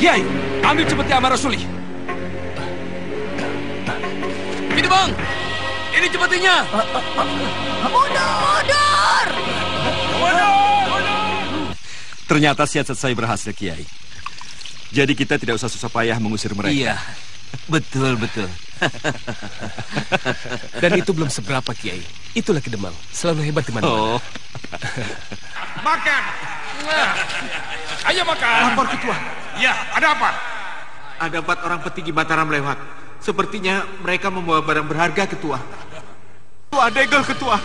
Kiai, ambil cepatnya Amar Rasuli. Ini bang, ini cepatinya. Mundur! Ternyata siasat saya berhasil, Kiai. Jadi kita tidak usah susah payah mengusir mereka. Iya, betul. Dan itu belum seberapa, Kiai. Itulah Kidemang, selalu hebat di mana-mana. Makan! Ayo makan! Lapor Ketua. Ya, ada apa? Ada 4 orang petinggi Mataram lewat. Sepertinya mereka membawa barang berharga, Ketua. Ketua, Degel, Ketua.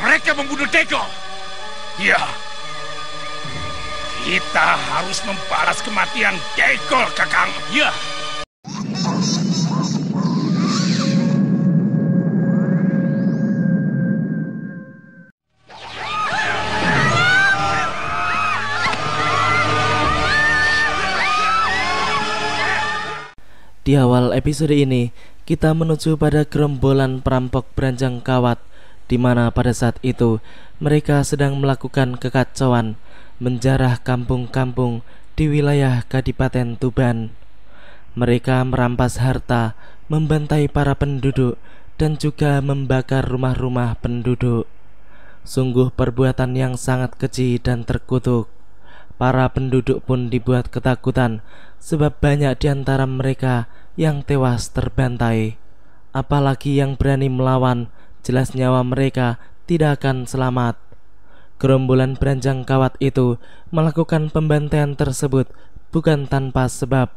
Mereka membunuh Deko. Ya. Kita harus membalas kematian Deko, Kakang. Ya. Di awal episode ini, kita menuju pada gerombolan perampok Branjang Kawat, di mana pada saat itu mereka sedang melakukan kekacauan, menjarah kampung-kampung di wilayah Kadipaten Tuban. Mereka merampas harta, membantai para penduduk, dan juga membakar rumah-rumah penduduk. Sungguh perbuatan yang sangat keji dan terkutuk. Para penduduk pun dibuat ketakutan, sebab banyak di antara mereka yang tewas terbantai. Apalagi yang berani melawan, jelas nyawa mereka tidak akan selamat. Gerombolan Branjang Kawat itu melakukan pembantaian tersebut bukan tanpa sebab.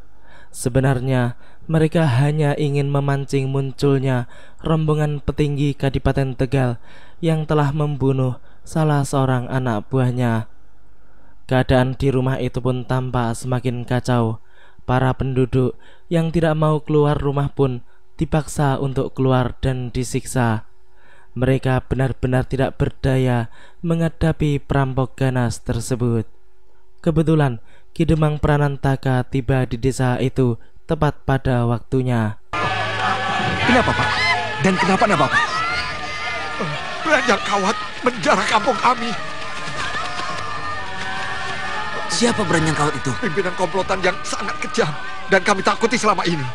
Sebenarnya mereka hanya ingin memancing munculnya rombongan petinggi Kadipaten Tegal yang telah membunuh salah seorang anak buahnya. Keadaan di rumah itu pun tampak semakin kacau. Para penduduk yang tidak mau keluar rumah pun dipaksa untuk keluar dan disiksa. Mereka benar-benar tidak berdaya menghadapi perampok ganas tersebut. Kebetulan Kidemang Pranantaka tiba di desa itu tepat pada waktunya. Kenapa, Pak? Dan kenapa nak Bapak? Branjang Kawat menjarah kampung kami. Siapa Branjang Kawat itu? Pimpinan komplotan yang sangat kejam dan kami takuti selama ini.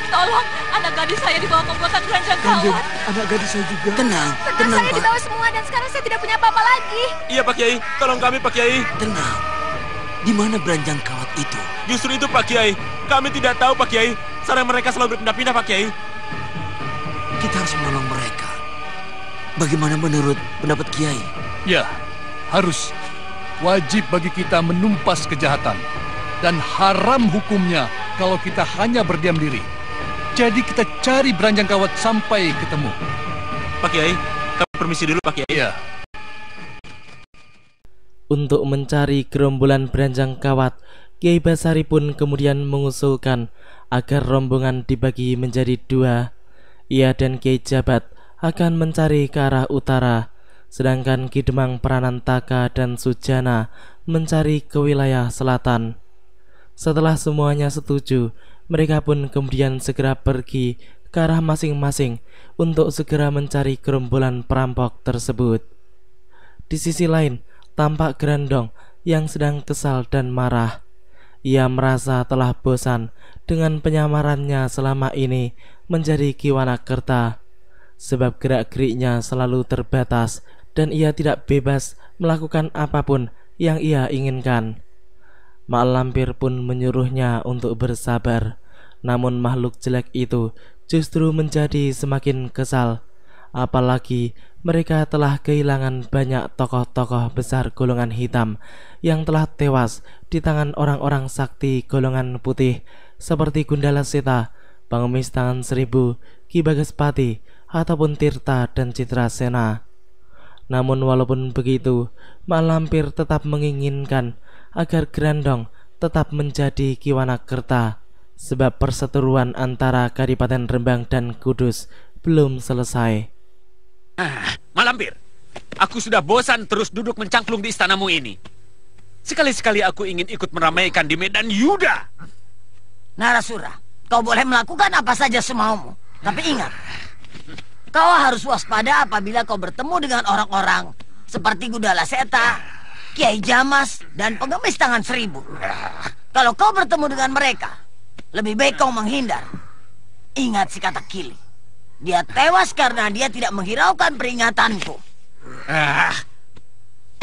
Tolong, anak gadis saya dibawa komplotan Branjang Kawat. Anak gadis saya juga. Tenang, Saya Pak. dibawa semua dan sekarang saya tidak punya apa-apa lagi. Iya, Pak Kiai. Tolong kami, Pak Kiai. Tenang. Di mana Branjang Kawat itu? Justru itu, Pak Kiai. Kami tidak tahu, Pak Kiai. Sarang mereka selalu berpindah-pindah, Pak Kiai. Kita harus menolong mereka. Bagaimana menurut pendapat Kiai? Ya, harus. Wajib bagi kita menumpas kejahatan. Dan haram hukumnya kalau kita hanya berdiam diri. Jadi kita cari Branjang Kawat sampai ketemu. Pak Kiai, kami permisi dulu, Pak Kiai. Iya. Untuk mencari gerombolan Branjang Kawat, Kiai Basari pun kemudian mengusulkan agar rombongan dibagi menjadi 2. Ia dan Kiai Jabat akan mencari ke arah utara, sedangkan Kidemang Pranantaka dan Sujana mencari ke wilayah selatan. Setelah semuanya setuju, mereka pun kemudian segera pergi ke arah masing-masing untuk segera mencari gerombolan perampok tersebut. Di sisi lain, tampak Grandong yang sedang kesal dan marah. Ia merasa telah bosan dengan penyamarannya selama ini menjadi Ki Wanakerta, sebab gerak-geriknya selalu terbatas dan ia tidak bebas melakukan apapun yang ia inginkan. Mak Lampir pun menyuruhnya untuk bersabar, namun makhluk jelek itu justru menjadi semakin kesal. Apalagi mereka telah kehilangan banyak tokoh-tokoh besar golongan hitam yang telah tewas di tangan orang-orang sakti golongan putih seperti Gundala Seta, Pengemis Tangan Seribu, Ki Bagaspati, ataupun Tirta dan Citra Sena. Namun walaupun begitu, Mak Lampir tetap menginginkan agar Grandong tetap menjadi Ki Wanakerta, sebab perseteruan antara Kadipaten Rembang dan Kudus belum selesai. Mak Lampir, aku sudah bosan terus duduk mencangklung di istanamu ini. Sekali-sekali aku ingin ikut meramaikan di medan Yuda. Narasura, kau boleh melakukan apa saja semaumu. Tapi ingat, Kau harus waspada apabila kau bertemu dengan orang-orang seperti Gudala Seta, Kiai Jamas, dan pengemis tangan 1000. Kalau kau bertemu dengan mereka, lebih baik kau menghindar. Ingat si kata Kili. Dia tewas karena dia tidak menghiraukan peringatanku.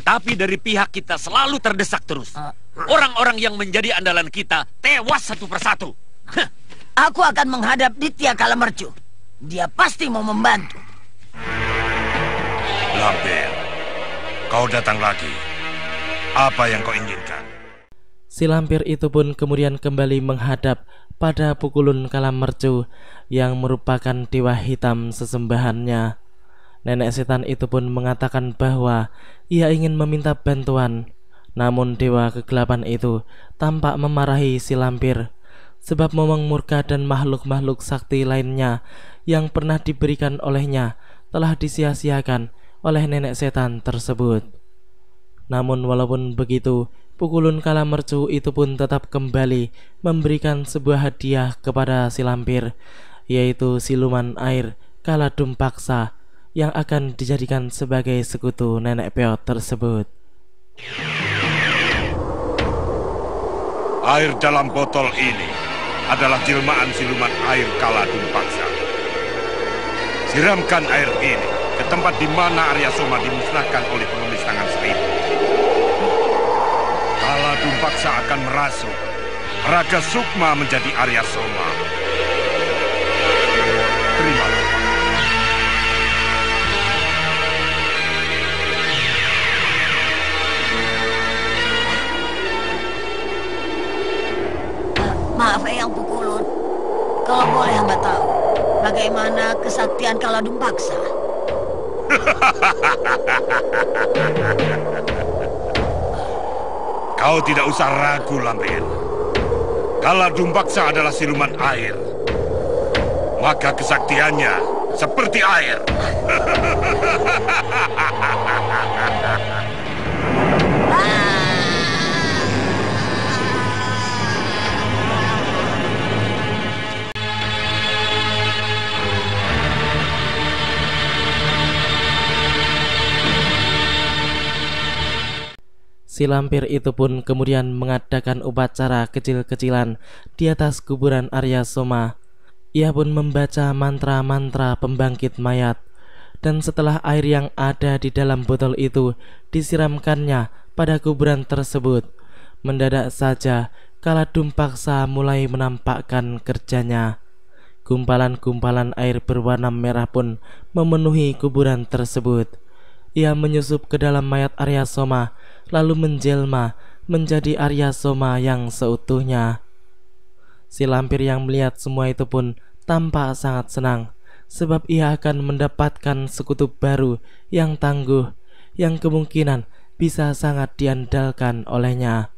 Tapi dari pihak kita selalu terdesak terus. Orang-orang yang menjadi andalan kita tewas satu persatu. Aku akan menghadap Ditya Kalamercu. Dia pasti mau membantu. Lampir, kau datang lagi. Apa yang kau inginkan? Si lampir itu pun kemudian kembali menghadap pada Pukulun Kalamercu yang merupakan dewa hitam sesembahannya. Nenek setan itu pun mengatakan bahwa ia ingin meminta bantuan. Namun dewa kegelapan itu tampak memarahi si lampir, sebab momong murka dan makhluk-makhluk sakti lainnya yang pernah diberikan olehnya telah disia-siakan oleh nenek setan tersebut. Namun walaupun begitu, Pukulun Kalamercu itu pun tetap kembali memberikan sebuah hadiah kepada si lampir, yaitu siluman air Kaladumpaksa yang akan dijadikan sebagai sekutu nenek peot tersebut. Air dalam botol ini adalah jelmaan siluman air Kaladumpaksa. Siramkan air ini ke tempat di mana Arya Soma dimusnahkan oleh pengemis tangan 1000. Kaladumpaksa akan merasuk raga sukma menjadi Arya Soma. Terimalah. Maaf Eyang Pukulun, kalau boleh hamba tahu bagaimana kesaktian Kaladumpaksa? Kau tidak usah ragu, Lampir. Kaladumpaksa adalah siluman air. Maka kesaktiannya seperti air. Si lampir itu pun kemudian mengadakan upacara kecil-kecilan di atas kuburan Arya Soma. Ia pun membaca mantra-mantra pembangkit mayat, dan setelah air yang ada di dalam botol itu disiramkannya pada kuburan tersebut, mendadak saja Kaladumpaksa mulai menampakkan kerjanya. Gumpalan-gumpalan air berwarna merah pun memenuhi kuburan tersebut. Ia menyusup ke dalam mayat Arya Soma, lalu menjelma menjadi Arya Soma yang seutuhnya. Si lampir yang melihat semua itu pun tampak sangat senang, sebab ia akan mendapatkan sekutu baru yang tangguh, yang kemungkinan bisa sangat diandalkan olehnya.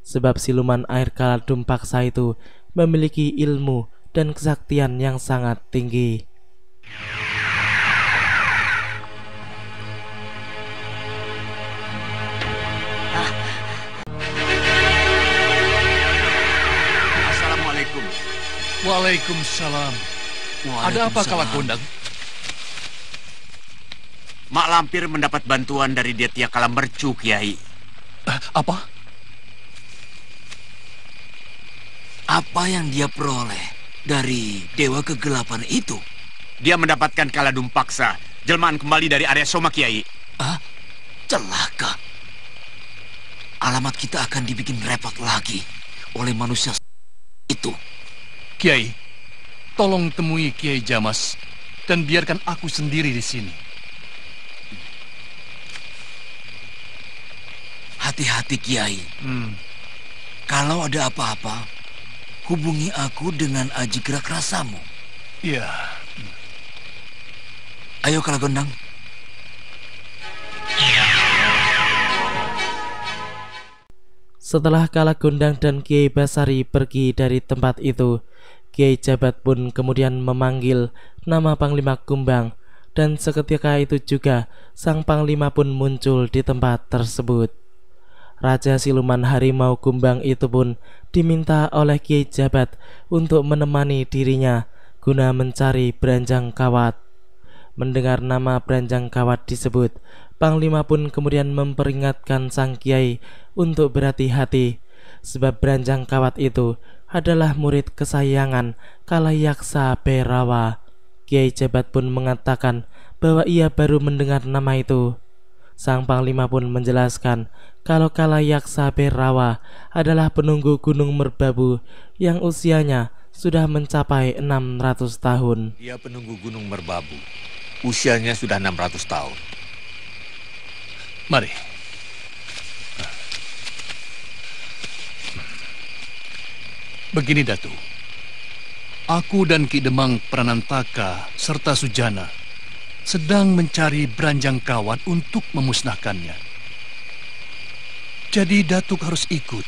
Sebab siluman air Kaladumpaksa itu memiliki ilmu dan kesaktian yang sangat tinggi. Waalaikumsalam. Ada apa Kalagondang? Mak Lampir mendapat bantuan dari Ditya Kalamercu, Kiai. Apa? Apa yang dia peroleh dari Dewa Kegelapan itu? Dia mendapatkan Kaladumpaksa, jelmaan kembali dari Arya Soma, Kiai. Celaka. Alamat kita akan dibikin repot lagi oleh manusia itu. Kiai, tolong temui Kiai Jamas dan biarkan aku sendiri di sini. Hati-hati, Kiai. Kalau ada apa-apa, hubungi aku dengan aji gerak rasamu. Iya. Ayo Kalagondang. Setelah Kalagondang dan Kiai Basari pergi dari tempat itu, Kiai Jabat pun kemudian memanggil nama Panglima Kumbang, dan seketika itu juga sang Panglima pun muncul di tempat tersebut. Raja Siluman Harimau Kumbang itu pun diminta oleh Kiai Jabat untuk menemani dirinya guna mencari Beranjang Kawat. Mendengar nama Beranjang Kawat disebut, Panglima pun kemudian memperingatkan sang kiai untuk berhati-hati, sebab Beranjang Kawat itu adalah murid kesayangan Kalayaksa Bhairawa. Kiai Jabat pun mengatakan bahwa ia baru mendengar nama itu. Sang Panglima pun menjelaskan kalau Kalayaksa Bhairawa adalah penunggu Gunung Merbabu yang usianya sudah mencapai 600 tahun. Dia penunggu Gunung Merbabu. Usianya sudah 600 tahun. Mari. Begini, Datu. Aku dan Ki Demang Pranantaka serta Sujana sedang mencari Beranjang Kawat untuk memusnahkannya. Jadi Datuk harus ikut,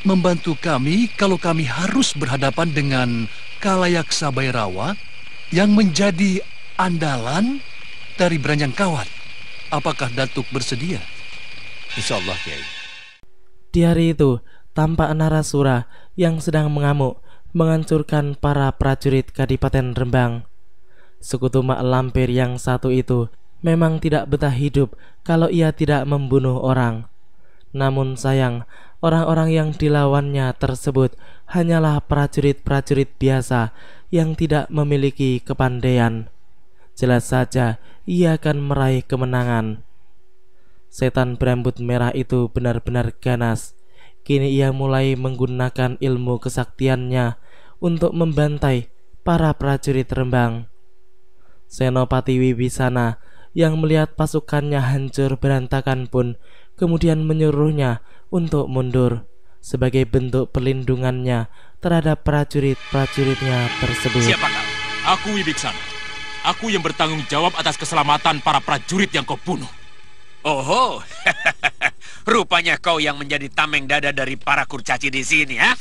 membantu kami kalau kami harus berhadapan dengan Kalayaksa Bhairawa yang menjadi andalan dari Beranjang Kawat. Apakah Datuk bersedia? Insya Allah, Kiai. Di hari itu, tampak Narasura yang sedang mengamuk menghancurkan para prajurit Kadipaten Rembang. Sekutu Mak Lampir yang satu itu memang tidak betah hidup kalau ia tidak membunuh orang. Namun sayang, orang-orang yang dilawannya tersebut hanyalah prajurit-prajurit biasa yang tidak memiliki kepandaian. Jelas saja ia akan meraih kemenangan. Setan berambut merah itu benar-benar ganas. Kini ia mulai menggunakan ilmu kesaktiannya untuk membantai para prajurit Rembang. Senopati Wibisana yang melihat pasukannya hancur berantakan pun kemudian menyuruhnya untuk mundur sebagai bentuk perlindungannya terhadap prajurit-prajuritnya tersebut. Siapa kau? Aku Wibiksana. Aku yang bertanggung jawab atas keselamatan para prajurit yang kau bunuh. Oh, rupanya kau yang menjadi tameng dada dari para kurcaci di sini, ha?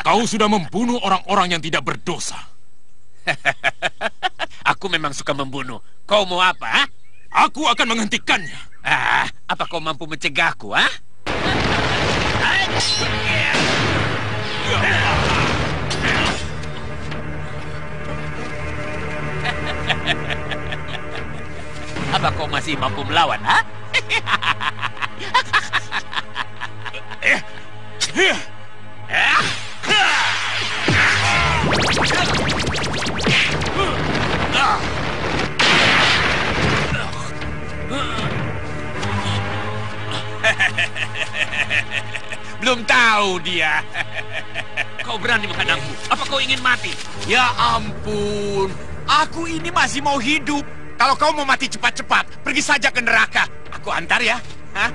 Kau sudah membunuh orang-orang yang tidak berdosa. Aku memang suka membunuh. Kau mau apa, ha? Aku akan menghentikannya. Apa kau mampu mencegahku, ha? Apa kau masih mampu melawan, ha? Belum tahu dia. Kau berani menghadangku? Apa kau ingin mati? Ya ampun, aku ini masih mau hidup. Kalau kau mau mati cepat-cepat, pergi saja ke neraka. Aku antar ya. Hah?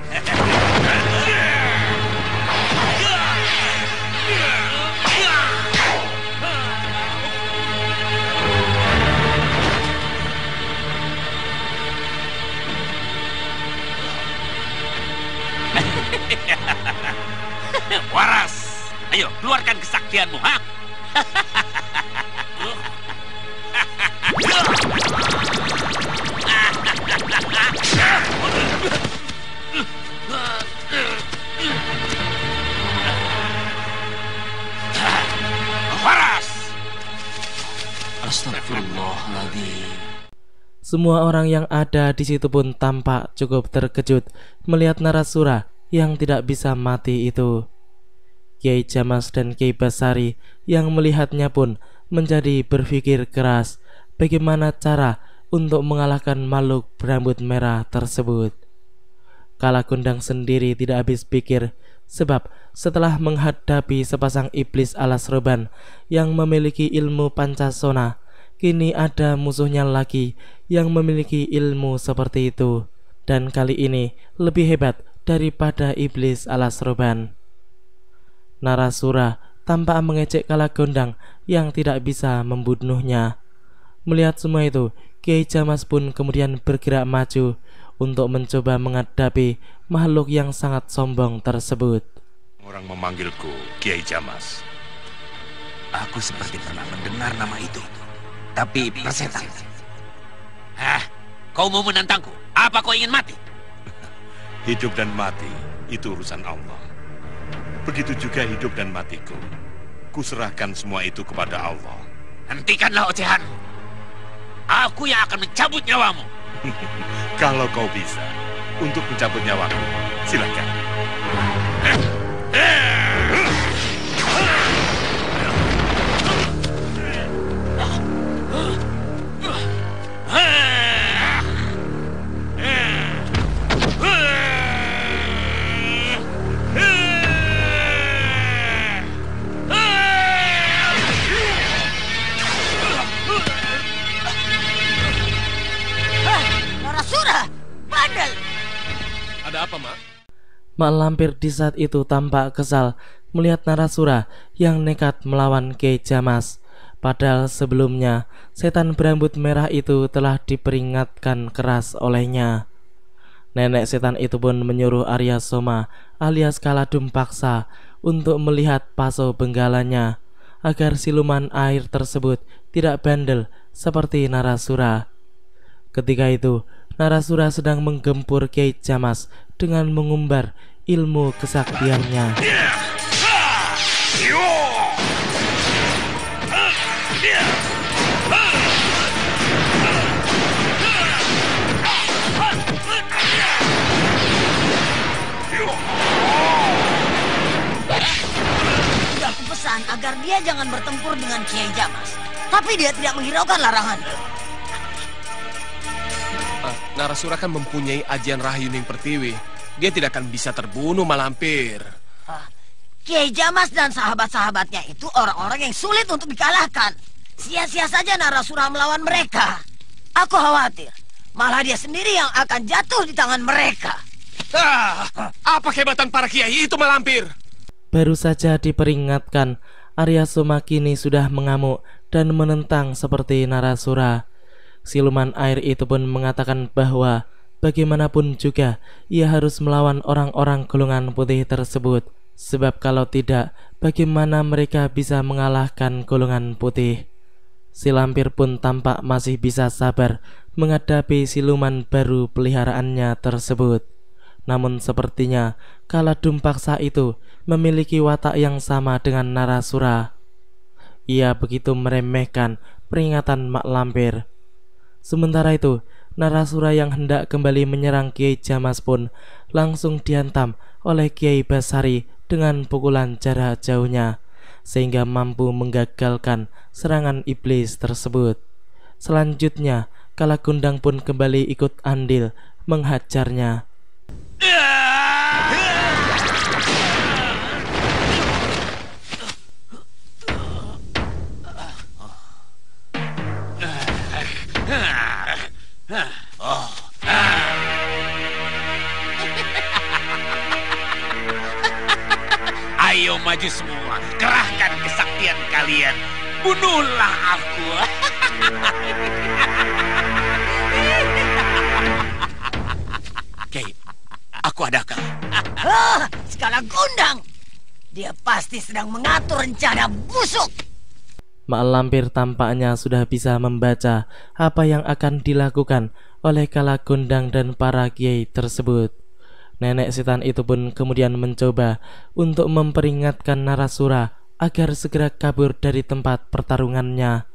Waras, ayo keluarkan kesaktianmu, ha? Waras. Astagfirullahaladzim. Semua orang yang ada di situ pun tampak cukup terkejut melihat Narasura yang tidak bisa mati itu. Kiai Jamas dan Kiai Basari yang melihatnya pun menjadi berpikir keras bagaimana cara untuk mengalahkan makhluk berambut merah tersebut. Kalagundang sendiri tidak habis pikir, sebab setelah menghadapi sepasang iblis alas roban yang memiliki ilmu pancasona, kini ada musuhnya lagi yang memiliki ilmu seperti itu, dan kali ini lebih hebat daripada iblis alas roban. Narasura tampak mengejek Kalagundang yang tidak bisa membunuhnya. Melihat semua itu, Kiai Jamas pun kemudian bergerak maju untuk mencoba menghadapi makhluk yang sangat sombong tersebut. Orang memanggilku Kiai Jamas. Aku seperti pernah mendengar nama itu, tapi persetan. Kau mau menantangku? Apa kau ingin mati? Hidup dan mati itu urusan Allah. Begitu juga hidup dan matiku. Kuserahkan semua itu kepada Allah. Hentikanlah ocehanmu. Aku yang akan mencabut nyawamu. Kalau kau bisa untuk mencabut nyawaku, silakan. Narasura, bandel. Ada apa, Mak? Mak Lampir di saat itu tampak kesal melihat Narasura yang nekat melawan Kiai Jamas. Padahal sebelumnya setan berambut merah itu telah diperingatkan keras olehnya. Nenek setan itu pun menyuruh Arya Soma alias Kaladum Paksa untuk melihat paso benggalanya agar siluman air tersebut tidak bandel seperti Narasura. Ketika itu Narasura sedang menggempur Kiai Jamas dengan mengumbar ilmu kesaktiannya. Sudah kupesan agar dia jangan bertempur dengan Kiai Jamas. Tapi dia tidak menghiraukan larangannya. Narasura kan mempunyai ajian Rahyuning Pertiwi. Dia tidak akan bisa terbunuh, Mak Lampir. Kiai Jamas dan sahabat-sahabatnya itu orang-orang yang sulit untuk dikalahkan. Sia-sia saja Narasura melawan mereka. Aku khawatir malah dia sendiri yang akan jatuh di tangan mereka. Apa kehebatan para kiai itu, Mak Lampir? Baru saja diperingatkan, Arya Soma kini sudah mengamuk dan menentang seperti Narasura. Siluman air itu pun mengatakan bahwa bagaimanapun juga ia harus melawan orang-orang golongan putih tersebut. Sebab kalau tidak, bagaimana mereka bisa mengalahkan golongan putih? Si Lampir pun tampak masih bisa sabar menghadapi siluman baru peliharaannya tersebut. Namun sepertinya Kaladum Paksa itu memiliki watak yang sama dengan Narasura. Ia begitu meremehkan peringatan Mak Lampir. Sementara itu, Narasura yang hendak kembali menyerang Kiai Jamas pun langsung dihantam oleh Kiai Basari dengan pukulan jarak jauhnya, sehingga mampu menggagalkan serangan iblis tersebut. Selanjutnya, Kalagundang pun kembali ikut andil menghajarnya. Ayo maju semua, kerahkan kesaktian kalian. Bunuhlah aku. Kiai, aku ada akal. Kalagundang, dia pasti sedang mengatur rencana busuk. Mak Lampir tampaknya sudah bisa membaca apa yang akan dilakukan oleh Kalagundang dan para kiai tersebut. Nenek setan itu pun kemudian mencoba untuk memperingatkan Narasura agar segera kabur dari tempat pertarungannya.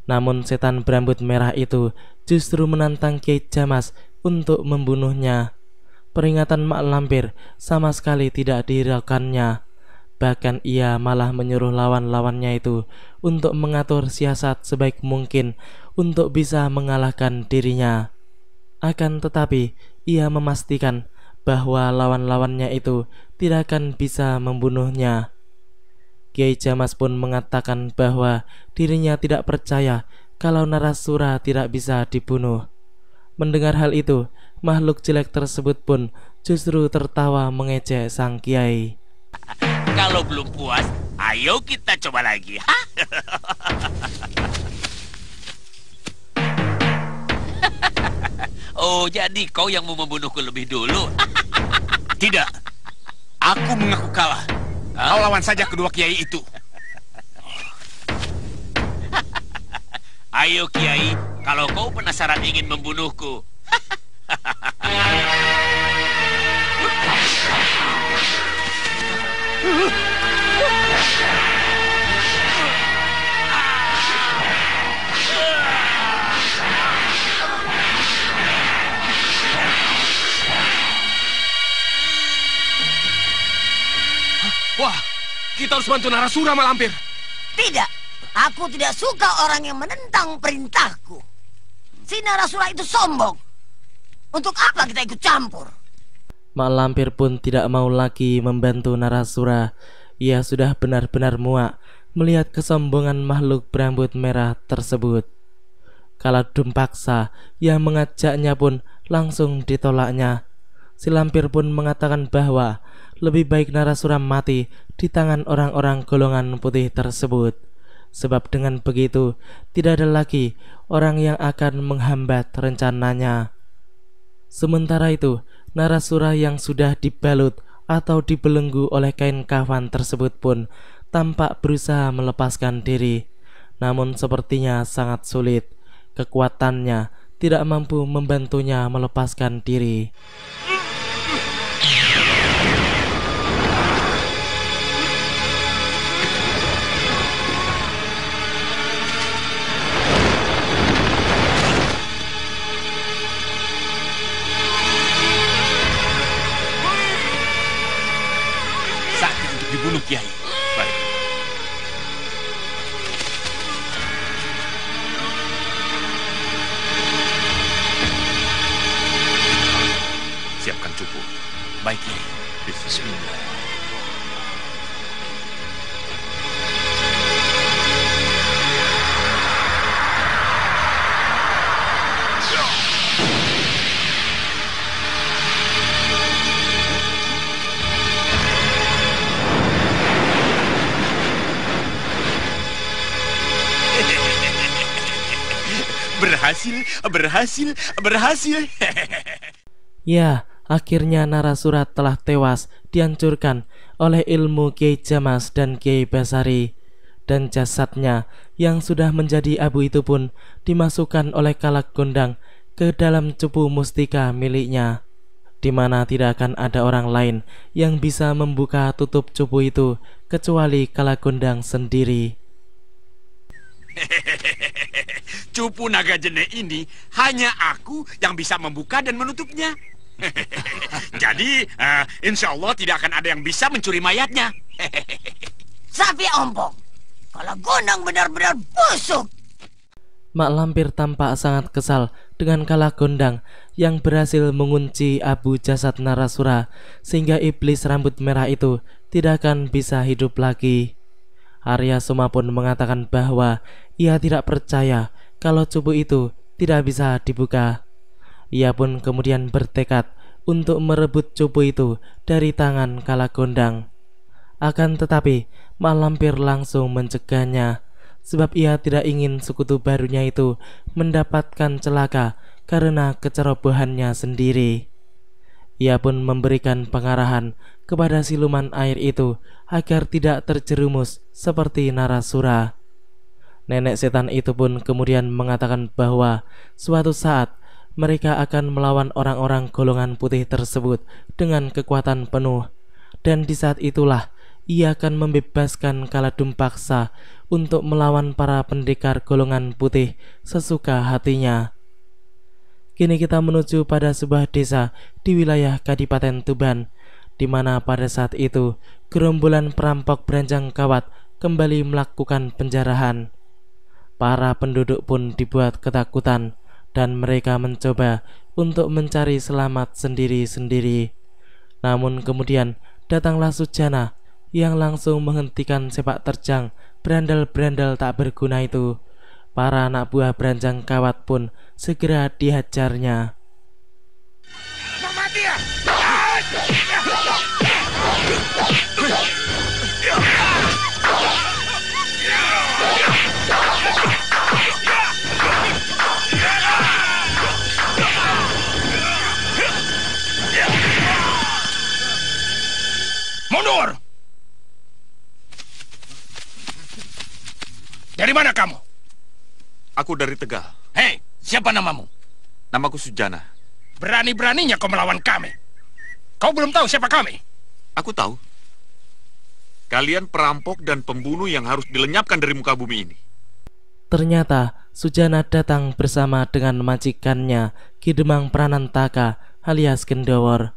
Namun setan berambut merah itu justru menantang Kiai Jamas untuk membunuhnya. Peringatan Mak Lampir sama sekali tidak dihiraukannya. Bahkan ia malah menyuruh lawan-lawannya itu untuk mengatur siasat sebaik mungkin untuk bisa mengalahkan dirinya. Akan tetapi ia memastikan bahwa lawan-lawannya itu tidak akan bisa membunuhnya. Kiai Jamas pun mengatakan bahwa dirinya tidak percaya kalau Narasura tidak bisa dibunuh. Mendengar hal itu, makhluk jelek tersebut pun justru tertawa mengejek sang kiai. Kalau belum puas, ayo kita coba lagi. Oh, jadi kau yang mau membunuhku lebih dulu? Tidak. Aku mengaku kalah. Kau lawan saja kedua kiai itu. Ayo kiai, kalau kau penasaran ingin membunuhku. Wah, kita harus bantu Narasura, Malampir. Tidak, aku tidak suka orang yang menentang perintahku. Si Narasura itu sombong. Untuk apa kita ikut campur? Mak Lampir pun tidak mau lagi membantu Narasura. Ia sudah benar-benar muak melihat kesombongan makhluk berambut merah tersebut. Kala Dumpaksa yang mengajaknya pun langsung ditolaknya. Si Lampir pun mengatakan bahwa lebih baik Narasura mati di tangan orang-orang golongan putih tersebut. Sebab dengan begitu tidak ada lagi orang yang akan menghambat rencananya. Sementara itu, Narasura yang sudah dibalut atau dibelenggu oleh kain kafan tersebut pun tampak berusaha melepaskan diri. Namun sepertinya sangat sulit. Kekuatannya tidak mampu membantunya melepaskan diri. Saatnya untuk dibunuh, Kiai. Baik. Siapkan cupu. Baik, Kiai. Bismillah. Berhasil. Ya, akhirnya Narasura telah tewas dihancurkan oleh ilmu Kiai Jamas dan Kiai Basari. Dan jasadnya yang sudah menjadi abu itu pun dimasukkan oleh Kalak Gondang ke dalam cupu mustika miliknya, di mana tidak akan ada orang lain yang bisa membuka tutup cupu itu kecuali Kalak Gondang sendiri. Cupu naga jene ini hanya aku yang bisa membuka dan menutupnya. Jadi, insya Allah tidak akan ada yang bisa mencuri mayatnya. Sapi ompong, kalau Gondang benar-benar busuk. Mak Lampir tampak sangat kesal dengan Kalak Gondang yang berhasil mengunci abu jasad Narasura sehingga iblis rambut merah itu tidak akan bisa hidup lagi. Arya Soma pun mengatakan bahwa ia tidak percaya kalau cupu itu tidak bisa dibuka. Ia pun kemudian bertekad untuk merebut cupu itu dari tangan Kalak Gondang. Akan tetapi Mak Lampir langsung mencegahnya, sebab ia tidak ingin sekutu barunya itu mendapatkan celaka karena kecerobohannya sendiri. Ia pun memberikan pengarahan kepada siluman air itu agar tidak terjerumus seperti Narasura. Nenek setan itu pun kemudian mengatakan bahwa suatu saat mereka akan melawan orang-orang golongan putih tersebut dengan kekuatan penuh, dan di saat itulah ia akan membebaskan Kala Dumpaksa untuk melawan para pendekar golongan putih sesuka hatinya. Kini kita menuju pada sebuah desa di wilayah Kadipaten Tuban, di mana pada saat itu gerombolan perampok Branjang Kawat kembali melakukan penjarahan. Para penduduk pun dibuat ketakutan dan mereka mencoba untuk mencari selamat sendiri-sendiri. Namun kemudian datanglah Sujana yang langsung menghentikan sepak terjang berandal-berandal tak berguna itu. Para anak buah Branjang Kawat pun segera dihajarnya. Mati ya! Mundur! Dari mana kamu? Aku dari Tegal. Hei, siapa namamu? Namaku Sujana. Berani-beraninya kau melawan kami. Kau belum tahu siapa kami? Aku tahu. Kalian perampok dan pembunuh yang harus dilenyapkan dari muka bumi ini. Ternyata Sujana datang bersama dengan majikannya Ki Demang Pranantaka alias Gendawar.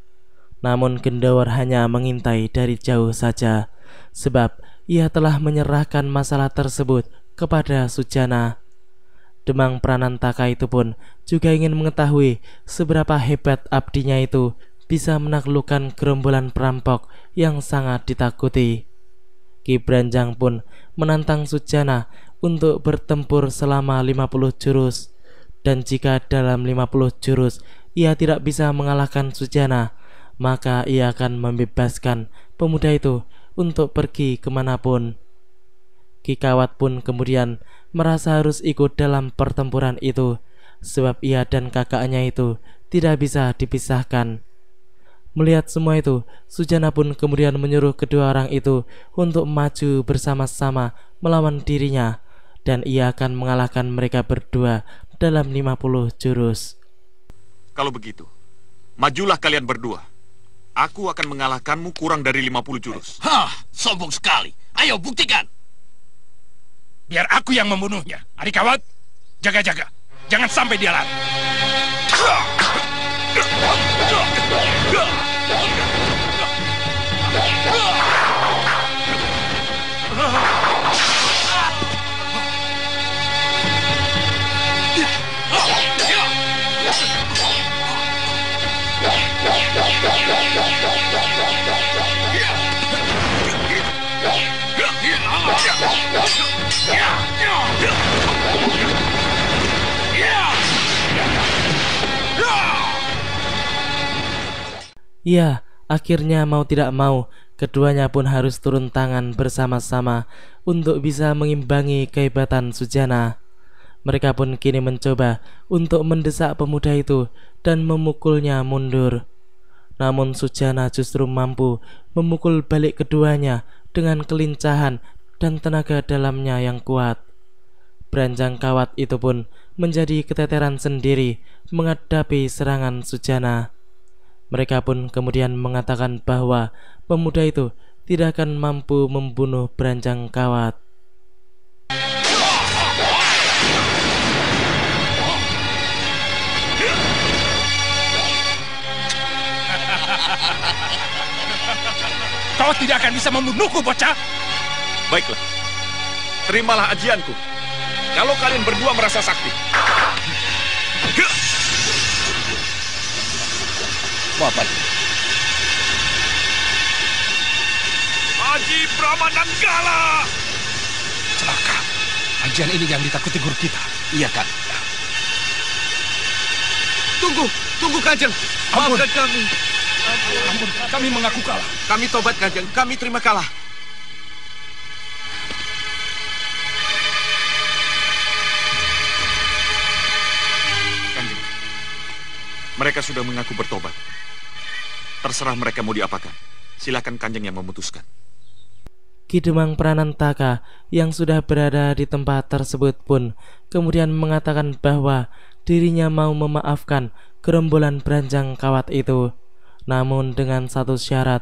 Namun Gendawar hanya mengintai dari jauh saja, sebab ia telah menyerahkan masalah tersebut kepada Sujana. Demang Pranantaka itu pun juga ingin mengetahui seberapa hebat abdinya itu bisa menaklukkan gerombolan perampok yang sangat ditakuti. Ki Branjang pun menantang Sujana untuk bertempur selama 50 jurus, dan jika dalam 50 jurus ia tidak bisa mengalahkan Sujana, maka ia akan membebaskan pemuda itu untuk pergi kemanapun. Ki Kawat pun kemudian merasa harus ikut dalam pertempuran itu, sebab ia dan kakaknya itu tidak bisa dipisahkan. Melihat semua itu, Sujana pun kemudian menyuruh kedua orang itu untuk maju bersama-sama melawan dirinya, dan ia akan mengalahkan mereka berdua dalam 50 jurus. Kalau begitu, majulah kalian berdua. Aku akan mengalahkanmu kurang dari 50 jurus. Hah, sombong sekali. Ayo buktikan. Biar aku yang membunuhnya. Adik Kawat, jaga-jaga. Jangan sampai dia lari. Ya, akhirnya mau tidak mau, keduanya pun harus turun tangan bersama-sama untuk bisa mengimbangi kehebatan Sujana. Mereka pun kini mencoba untuk mendesak pemuda itu dan memukulnya mundur. Namun Sujana justru mampu memukul balik keduanya dengan kelincahan dan tenaga dalamnya yang kuat. Branjang Kawat itu pun menjadi keteteran sendiri menghadapi serangan Sujana. Mereka pun kemudian mengatakan bahwa pemuda itu tidak akan mampu membunuh Branjang Kawat. Kau tidak akan bisa membunuhku, bocah. Baiklah, terimalah ajianku. Kalau kalian berdua merasa sakti. Mau apa? Aji Pramananggala! Celaka. Ajian ini yang ditakuti guru kita. Iya, Kak. Tunggu Kanjeng. Maafkan kami. Ampun, kami mengaku kalah. Kami tobat Kanjeng, kami terima kalah. Kanjeng, mereka sudah mengaku bertobat. Terserah mereka mau diapakan. Silakan Kanjeng yang memutuskan. Ki Demang Pranantaka yang sudah berada di tempat tersebut pun kemudian mengatakan bahwa dirinya mau memaafkan gerombolan Branjang Kawat itu, namun dengan satu syarat,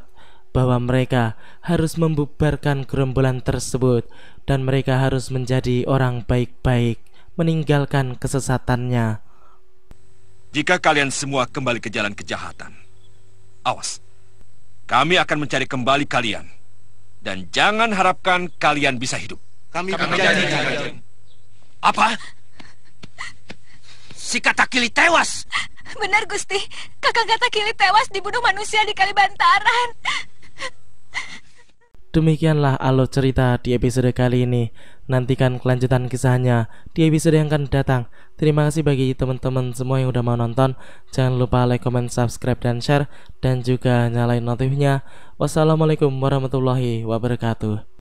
bahwa mereka harus membubarkan gerombolan tersebut dan mereka harus menjadi orang baik-baik, meninggalkan kesesatannya. Jika kalian semua kembali ke jalan kejahatan, awas, kami akan mencari kembali kalian. Dan jangan harapkan kalian bisa hidup. Kami janji, Kanjeng. Apa? Si Katakili tewas. Benar, Gusti. Kakang Katakili tewas dibunuh manusia di Kalibantaran. Demikianlah alur cerita di episode kali ini. Nantikan kelanjutan kisahnya di episode yang akan datang. Terima kasih bagi teman-teman semua yang udah mau nonton. Jangan lupa like, comment, subscribe, dan share. Dan juga nyalain notifnya. Wassalamualaikum warahmatullahi wabarakatuh.